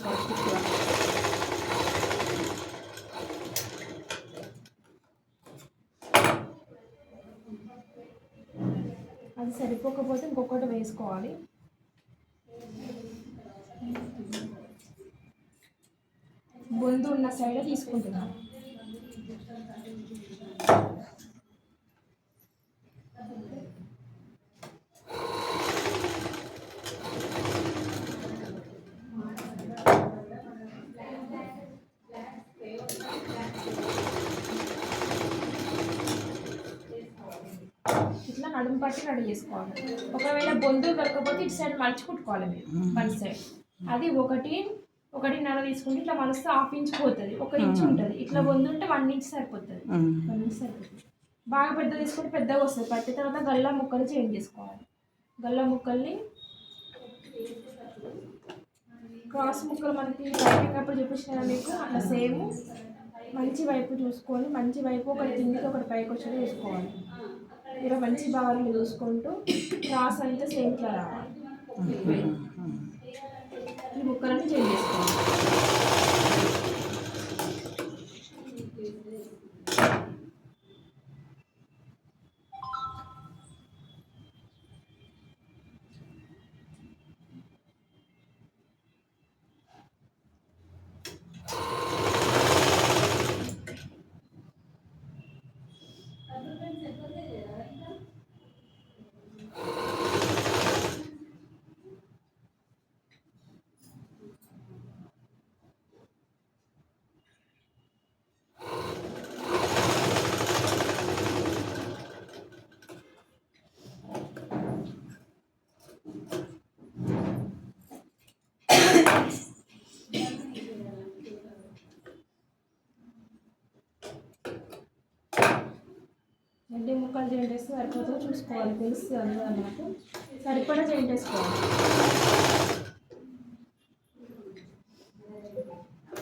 చేసుకోవాలి. అది సరిపోకపోతే ఇంకొకటి వేసుకోవాలి. బొందు ఉన్న సైడ్ తీసుకుంటున్నాను. ఇట్లా నడుము పట్టి రెడీ చేసుకోవాలి. ఒకవేళ బొందులు దొరకకపోతే ఇటు సైడ్ మలిచి కుట్టుకోవాలి మీరు. వన్ సైడ్ అది 1.5 తీసుకుంటే ఇట్లా మలిస్తే 1/2 ఇంచ్ పోతుంది, 1 ఇంచ్ ఉంటుంది. ఇట్లా బొందు ఉంటే 1 ఇంచ్ సరిపోతుంది. 1 ఇంచ్ సరిపోతుంది. బాగా పెద్ద తీసుకుంటే పెద్దగా వస్తుంది. పట్టిన తర్వాత గల్లా ముక్కలు చేంజ్ చేసుకోవాలి. గల్లా ముక్కల్ని క్రాస్ ముక్కలు మనకి పైపింగ్ అప్పుడు చూపించిన మీకు అట్లా సేమ్ మంచి వైపు చూసుకొని, మంచి వైపు ఒకటి కిందికి ఒకటి పైకి వచ్చేది చూసుకోవాలి. ఇలా మంచి భాగాలు చూసుకుంటూ క్రాస్ అయితే సేమ్ ఇట్లా రావాలి. ఈ ముక్కలన్నీ చేంజ్ చేసుకోవాలి. ఎన్ని ముక్కలు జాయింట్ వేస్తే సరిపోతుందో చూసుకోవాలి. తెలుస్తుంది అందులో మనకు సరిపడా జాయింట్ వేసుకోవాలి.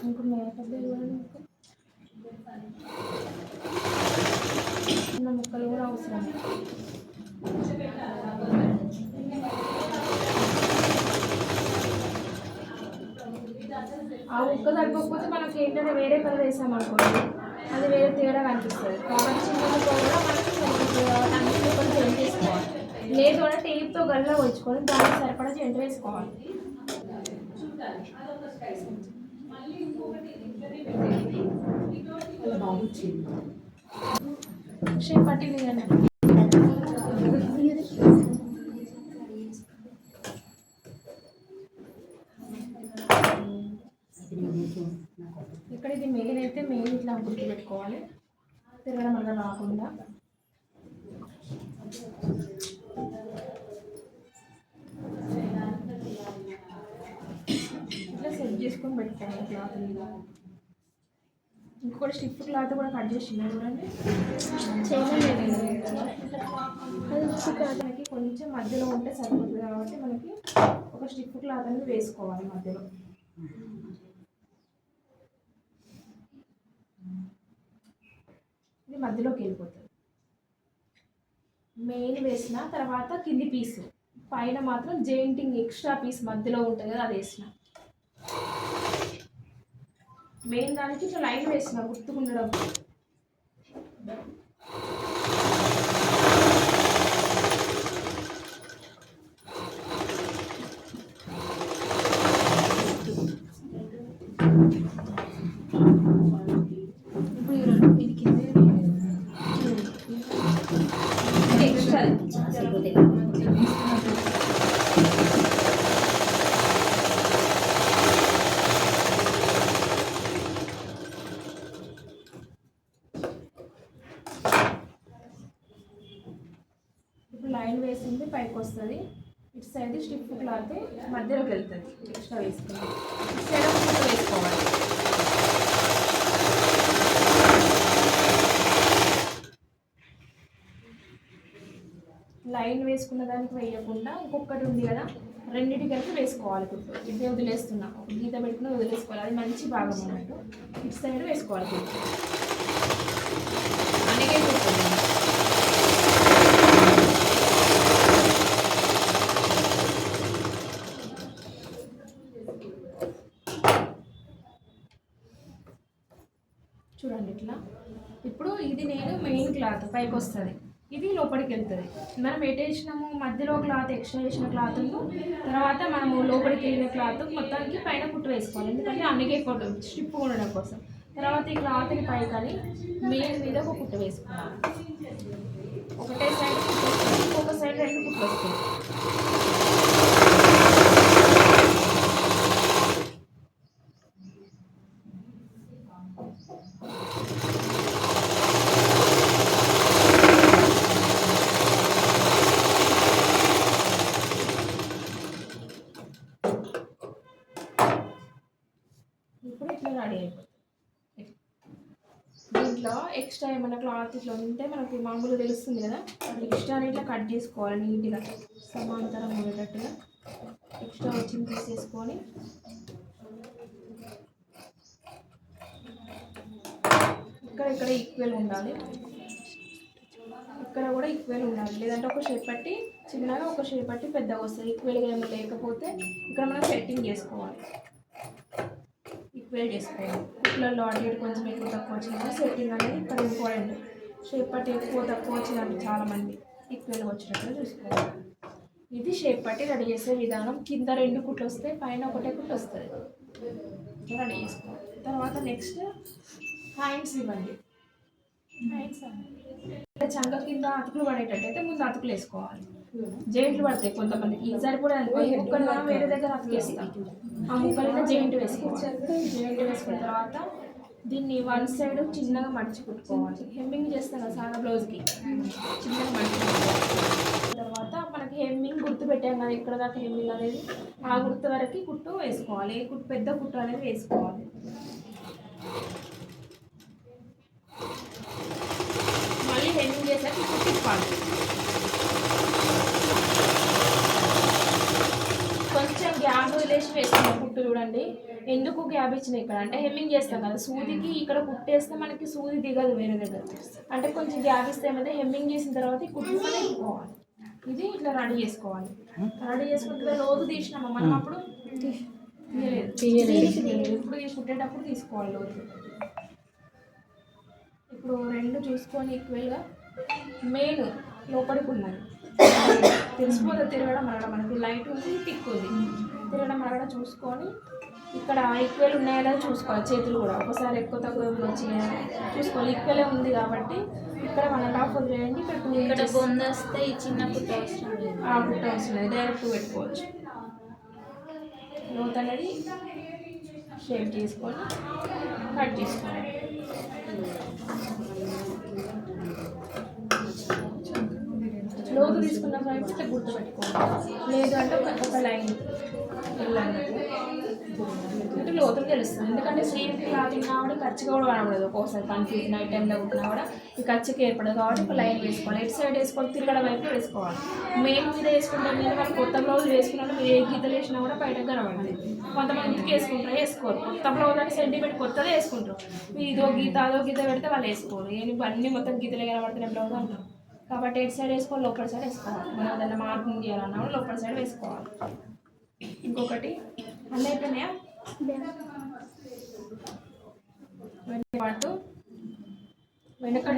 ఇంకా చిన్న ముక్కలు కూడా అవసరం. ఆ ముక్క సరిపోకపోతే మనకి ఏంటంటే వేరే కలర్ వేసామనుకోండి, అది వేరే తేడా కనిపిస్తుంది. కాబట్టి చిన్న ముక్క కూడా మనకి సరిపోతుంది. కాబట్టి అన్ని ముక్కలు జెంట్ వేసుకోవాలి. లేదు అంటే టేప్తో గల్లా వచ్చుకొని దానికి సరిపడా జెంట్ వేసుకోవాలి. షేప్ పట్టింది కదా ఇక్కడ. ఇది మెయిన్ అయితే మెయిన్ ఇట్లా గుర్తు పెట్టుకోవాలి, తిరగడం వల్ల రాకుండా. ఇట్లా సెట్ చేసుకొని పెట్టుకోవాలి క్లాత్ మీద. ఇంకొకటి స్టిఫ్ క్లాత్ కూడా కట్ చేసింది చూడండి, చేయలేదు. అది ఉప్పు క్లాత్ మనకి కొంచెం మధ్యలో ఉంటే సరిపోతుంది. కాబట్టి మనకి ఒక స్టిఫ్ క్లాత్ అనేది వేసుకోవాలి మధ్యలో. ఇది మధ్యలోకి వెళ్ళిపోతుంది. మెయిన్ వేసిన తర్వాత కింది పీసు పైన మాత్రం జెయింటింగ్ ఎక్స్ట్రా పీస్ మధ్యలో ఉంటుంది కదా, అది వేసిన. మెయిన్ దానికి ఇట్లా లైన్ వేసిన గుర్తుకుండడం. లైన్ వేసింది పైకి వస్తుంది. ఇటు సైడ్ స్టిఫ్ క్లాత్ మధ్యలోకి వెళ్తుంది. ఎక్స్ట్రా వేసుకుని ఇటు సైడ్ ఒక వేసుకోవాలి. లైన్ వేసుకున్న దానికి వేయకుండా ఇంకొకటి ఉంది కదా, రెండింటి కలిపి వేసుకోవాలి. కుట్టు ఇది వదిలేస్తున్నా, ఒక గీత పెట్టుకుని వదిలేసుకోవాలి. అది మంచి భాగం అన్నట్టు. ఇటు సైడ్ వేసుకోవాలి కుట్టు. అనేకే కుట్టు ఫుల్ క్లాత్ పైకి వస్తుంది, ఇది లోపలికి వెళ్తుంది. మనం ఎటు వేసినాము మధ్యలో క్లాత్ ఎక్స్ట్రా వేసిన క్లాత్ తర్వాత మనము లోపలికి వెళ్ళిన క్లాత్ మొత్తానికి పైన కుట్టు వేసుకోవాలి, ఎందుకంటే అన్నికే కొట్టు స్ట్రిప్ ఉండడం కోసం. తర్వాత ఈ క్లాత్ని పైకని మెయిన్ మీద ఒక కుట్టు వేసుకోవాలి. ఒకటే సైడ్ కుట్టు వస్తుంది, ఇంకొక సైడ్ 2 కుట్లు వస్తాయి. ఇప్పుడు ఇట్లా రెడీ అయిపోతుంది. దీంట్లో ఎక్స్ట్రా ఏమైనా క్లాత్ ఇట్లా ఉంటే మనకి మామూలుగా తెలుస్తుంది కదా, ఎక్స్ట్రా ఇట్లా కట్ చేసుకోవాలి నీట్గా సమాంతరం ఉండేటట్టుగా. ఎక్స్ట్రా వచ్చింది తీసేసుకొని ఇక్కడ ఈక్వల్ ఉండాలి, ఇక్కడ కూడా ఈక్వల్ ఉండాలి, లేదంటే ఒక షేప్ పట్టి చిన్నగా ఒక షేప్ పట్టి పెద్దగా వస్తుంది. ఈక్వల్గా ఏమి లేకపోతే ఇక్కడ మనం సెట్టింగ్ చేసుకోవాలి, ఈక్వల్ చేసుకోవాలి. ఇట్లలో అటు ఇటు కొంచెం ఎక్కువ తక్కువ వచ్చినా సెట్టింగ్ అనేది ఇక్కడ ఇంపార్టెంట్. షేప్ పట్టి ఎక్కువ తక్కువ వచ్చినట్టు చాలామంది ఈక్వల్గా వచ్చినట్లు చూసుకోవాలి. ఇది షేప్ పట్టి రెడీ చేసే విధానం. కింద 2 కుట్లు వస్తాయి, పైన ఒకటే కుట్లు వస్తుంది. రెడీ చేసుకోవాలి. తర్వాత నెక్స్ట్ హ్యాండ్స్ ఇవ్వండి. హ్యాండ్స్ చంక కింద అతుకులు పడేటట్టు అయితే ముందు అతుకులు వేసుకోవాలి. జెయింట్లు పడతాయి కొంతమందికి, ఈసారి కూడా ముక్కలు మనం వేరే దగ్గర అతుకేస్తాం, ఆ ముక్కలైనా జెయింట్ వేసుకోవాలి. జెయింట్ వేసుకున్న తర్వాత దీన్ని 1 సైడ్ చిన్నగా మడిచి కుట్టుకోవాలి. హెమ్మింగ్ చేస్తాం కదా సాదా బ్లౌజ్కి, చిన్నగా మడిచి కుట్టుకోవాలి. తర్వాత మనకి హెమ్మింగ్ గుర్తు పెట్టాం కదా ఇక్కడ దాకా హెమ్మింగ్ అనేది, ఆ గుర్తు వరకు కుట్టు వేసుకోవాలి. ఏ కుట్టు పెద్ద కుట్టు అనేది వేసుకోవాలి. మళ్ళీ హెమ్మింగ్ చేసాక కుట్టు తిప్పాలి. కొంచెం గ్యాప్ వదిలేసి వేసుకున్న కుట్టు చూడండి. ఎందుకు గ్యాప్ ఇచ్చిన ఇక్కడ అంటే హెమ్మింగ్ చేస్తాం కదా, సూదికి ఇక్కడ కుట్టేస్తే మనకి సూది దిగదు వేరే దగ్గర, అంటే కొంచెం గ్యాప్ ఇస్తే ఏమైతే హెమ్మింగ్ చేసిన తర్వాత ఈ కుట్టు మనం ఎత్తుకోవాలి. ఇది ఇట్లా రెడీ చేసుకోవాలి. రెడీ చేసుకుంటే లోతు తీసినామా మనం, అప్పుడు తీయలేదు, ఇప్పుడు కుట్టేటప్పుడు తీసుకోవాలి లోతు. ఇప్పుడు 2 చూసుకొని ఈక్వల్గా మెయిన్ లోపలికి ఉన్నది తెలిసిపోతుంది. తిరగడం మరగడం మనకి లైట్ ఉంది, టిక్ ఉంది, తిరగడం మరగడం చూసుకొని ఇక్కడ ఈక్వల్ ఉన్నాయో చూసుకోవాలి. చేతులు కూడా ఒకసారి ఎక్కువ తక్కువ వచ్చినాయి చూసుకోవాలి. ఈక్వలే ఉంది కాబట్టి ఇక్కడ 1.5 వదిలేయండి. ఇక్కడ 2 ఇక్కడ బొంద వస్తే ఈ చిన్న కుట్ట అవసరం లేదు, ఆ కుట్ట అవసరం లేదు, డైరెక్ట్ పెట్టుకోవచ్చు. లోత్ అనేది షేప్ చేసుకొని కట్ చేసుకోవాలి. లోతు తీసుకున్న వైపు ఇట్లా గుర్తుపెట్టుకోవాలి, లేదు అంటే ఒక లైన్ వెళ్ళాలి అంటే లోతులు తెలుస్తుంది. ఎందుకంటే స్లీవ్ క్లాతింగ్ కాబట్టి ఖర్చుగా కూడా కనబడదు. ఒక్కోసారి కన్ఫ్యూజ్ నైట్ టైంలో కుట్టినా కూడా ఈ ఖర్చుకి ఏర్పడదు కాబట్టి ఒక లైన్ వేసుకోవాలి. ఎటు సైడ్ వేసుకోవాలి, తిరగడం వైపు వేసుకోవాలి. మెయిన్ మీద వేసుకుంటాం, మీద వాళ్ళు కొత్త బ్లౌజ్ వేసుకున్నట్టు మీరు ఏ గీతలు వేసినా కూడా బయటకు కనబడుతుంది. కొంతమంది ఇంటికి వేసుకుంటారు, వేసుకోరు. కొత్త బ్లౌజ్ అంటే సెంటిమెంట్ కొత్తదే వేసుకుంటారు. ఇదో గీత అదో గీత పెడితే వాళ్ళు వేసుకోరు. అన్నీ మొత్తం గీతలే కనబడుతున్నాయి బ్లౌజ్ అంటారు. కాబట్టి ఎటు సైడ్ వేసుకోవాలి, లోపల సైడ్ వేసుకోవాలి. మనం ఏదైనా మార్కింగ్ చేయాలన్నా కూడా లోపల సైడ్ వేసుకోవాలి. ఇంకొకటి అన్నీ అయిపోయినాయా, పాటు వెనుక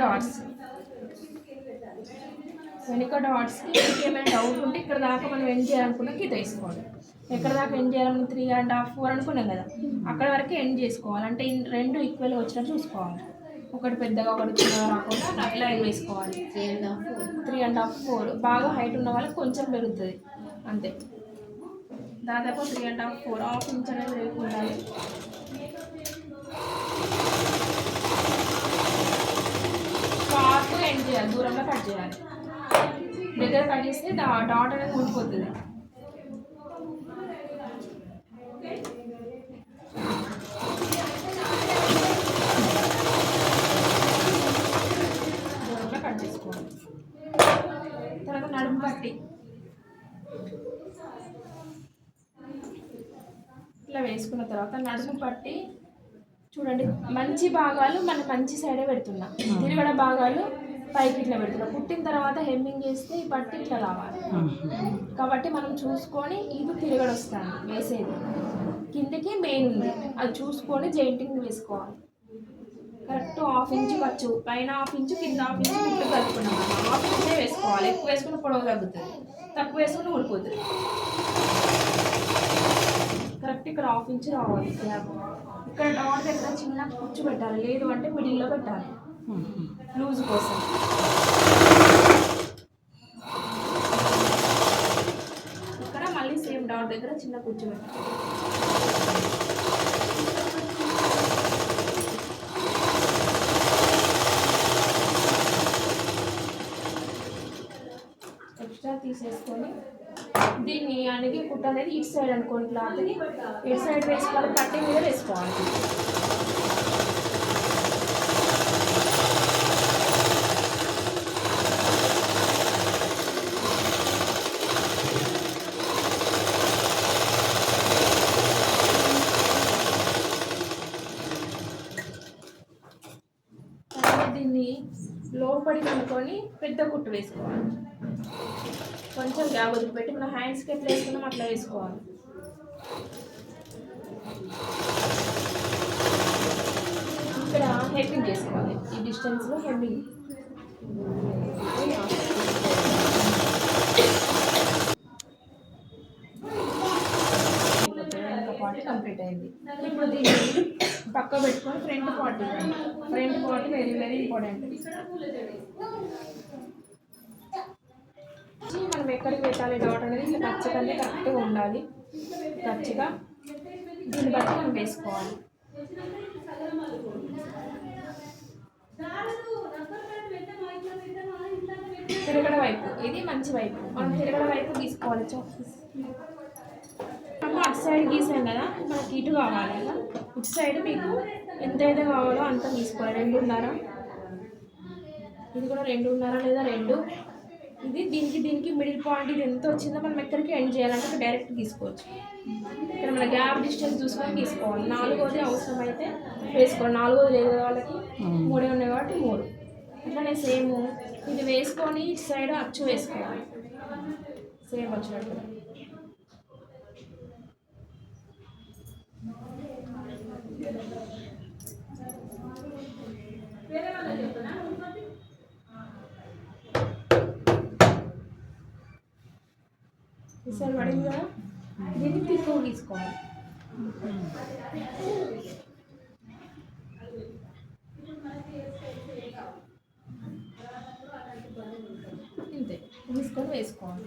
డాట్స్కి ఏమైనా డౌట్ ఉంటే ఇక్కడ దాకా మనం ఎండ్ చేయాలనుకున్నా గీత వేసుకోవాలి. ఎక్కడ దాకా ఎండ్ చేయాలని 3.5 4 అనుకున్నాం కదా, అక్కడ వరకు ఎండ్ చేసుకోవాలి. అంటే 2 ఈక్వల్గా వచ్చినట్టు చూసుకోవాలి. ఒకటి పెద్దగా ఒకటి చిన్నగా రాకుండా లైన్ వేసుకోవాలి. 3.5 4 బాగా హైట్ ఉన్న వాళ్ళకి కొంచెం పెరుగుతుంది అంతే. దాదాపు 3.5 4 హాఫ్ ఇంచ్ అనేది లేకుండాలి. షార్ప్ ఎండ్ చేయాలి, దూరంలో కట్ చేయాలి. దగ్గర కట్ చేస్తే డాట్ అనేది ఊడిపోతుంది. దూరంలో కట్ చేసుకోవాలి. తర్వాత నడుము పట్టి ఇట్లా వేసుకున్న తర్వాత నడుము పట్టి చూడండి, మంచి భాగాలు మనం మంచి సైడే పెడుతున్నాం, తిరగడ భాగాలు పైకి ఇట్లా పెడుతున్నాం. పుట్టిన తర్వాత హెమ్మింగ్ చేస్తే ఈ పట్టి ఇట్లా రావాలి. కాబట్టి మనం చూసుకొని ఇది తిరగడ వస్తాను వేసేది, కిందకి మెయిన్ ఉంది అది చూసుకొని జెయింటింగ్ వేసుకోవాలి. కరెక్ట్ హాఫ్ ఇంచ్ ఖర్చు, పైన హాఫ్ ఇంచు కింద హాఫ్ ఇంచు కుట్లు కలుపుకున్నాం. హాఫ్ ఇంచే వేసుకోవాలి, ఎక్కువ వేసుకున్న పొడవు తగ్గుతుంది, తక్కువ వేసుకుని ఊడిపోతుంది. కరెక్ట్ ఇక్కడ హాఫ్ ఇంచ్ రావాలి స్లాబ్. ఇక్కడ డాట్ దగ్గర చిన్న కుచ్చు పెట్టాలి, లేదు అంటే మిడిల్లో పెట్టాలి లూజ్ కోసం. ఇక్కడ మళ్ళీ సేమ్ డాట్ దగ్గర చిన్న కుచ్చు పెట్టాలి. ఎక్స్ట్రా తీసేసుకొని దీన్ని అనేది కుట్ట అనేది ఇటు సైడ్ అనుకోండి, క్లాత్ని ఇటు సైడ్ వేసుకోవాలి, కట్టింగ్ మీద వేసుకోవాలి. దీన్ని లోపలికి అనుకొని పెద్ద కుట్టు వేసుకోవాలి. కొంచెం గ్యాప్ వదిలిపెట్టి మన హ్యాండ్స్కి ఎట్లా వేసుకున్నాం అట్లా వేసుకోవాలి. ఇక్కడ హెమ్మింగ్ చేసుకోవాలి, ఈ డిస్టెన్స్లో హెమ్మింగ్. వెనక పార్ట్ కంప్లీట్ అయింది. ఇప్పుడు దీన్ని పక్క పెట్టుకొని front part very very important. మనం ఎక్కడికి పెట్టాలి డాట్ అనేది ఇట్లా ఖచ్చితంగా కరెక్ట్గా ఉండాలి. ఖచ్చితంగా దీన్ని బట్టి మనం వేసుకోవాలి. తిరగడ వైపు ఇది మంచి వైపు, మనం తిరగడ వైపు తీసుకోవాలి. చాక్పీస్ మనం అటు సైడ్ గీసాం కదా, మనకి ఇటు కావాలి కదా, ఇటు సైడ్ మీకు ఎంతైతే కావాలో అంత తీసుకోవాలి. 2.5, ఇది కూడా 2.5 లేదా 2. ఇది దీనికి మిడిల్ పాయింట్ ఇది ఎంత వచ్చిందో మనం ఎక్కడికి ఎండ్ చేయాలంటే డైరెక్ట్ తీసుకోవచ్చు. ఇక్కడ మన గ్యాప్ డిస్టెన్స్ చూసుకొని తీసుకోవాలి. 4వది అవసరం అయితే వేసుకోవాలి, 4వది లేదు వాళ్ళకి 3 ఉన్నాయి కాబట్టి 3. అట్లనే సేమ్ ఇది వేసుకొని ఇటు సైడ్ అచ్చు వేసుకోవాలి సేమ్ వచ్చినట్టు. ఈసారి పడింది కదా, దీన్ని తీసుకోవాలి. ఇంతే తీసుకొని వేసుకోవాలి.